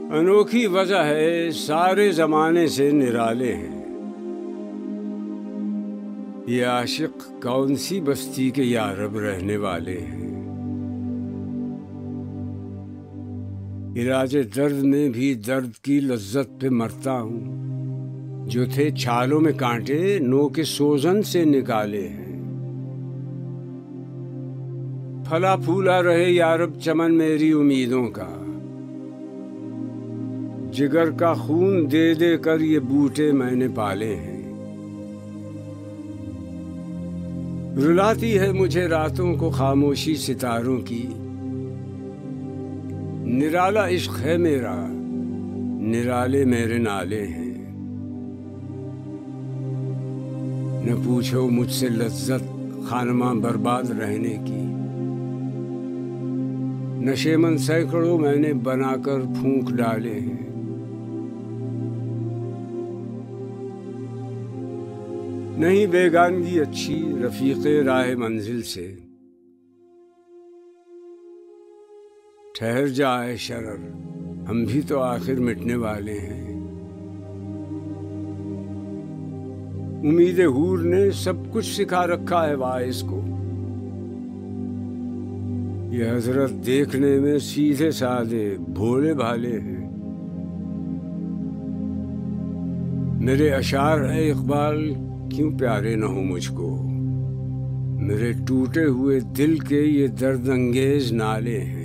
انوکھی وجہ ہے سارے زمانے سے نرالے ہیں، یہ عاشق کون سی بستی کے یارب رہنے والے ہیں۔ علاج درد میں بھی درد کی لذت پہ مرتا ہوں، جو تھے چھالوں میں کانٹے نو کے سوزن سے نکالے ہیں۔ پھلا پھولا رہے یارب چمن میری امیدوں کا، جگر کا خون دے دے کر یہ بوٹے میں نے پالے ہیں۔ رلاتی ہے مجھے راتوں کو خاموشی ستاروں کی، نرالا عشق ہے میرا، نرالے میرے نالے ہیں۔ نہ پوچھو مجھ سے لذت خانماں برباد رہنے کی، نشے من سینکڑوں میں نے بنا کر پھونک ڈالے ہیں۔ نہیں بیگانگی اچھی رفیق راہ منزل سے، ٹھہر جائے شرر ہم بھی تو آخر مٹنے والے ہیں۔ امید حور نے سب کچھ سکھا رکھا ہے واعظ کو، یہ حضرت دیکھنے میں سیدھے سادے بھولے بھالے ہیں۔ میرے اشعار اے اقبال کیوں پیارے نہ ہو مجھ کو، میرے ٹوٹے ہوئے دل کے یہ درد انگیز نالے ہیں۔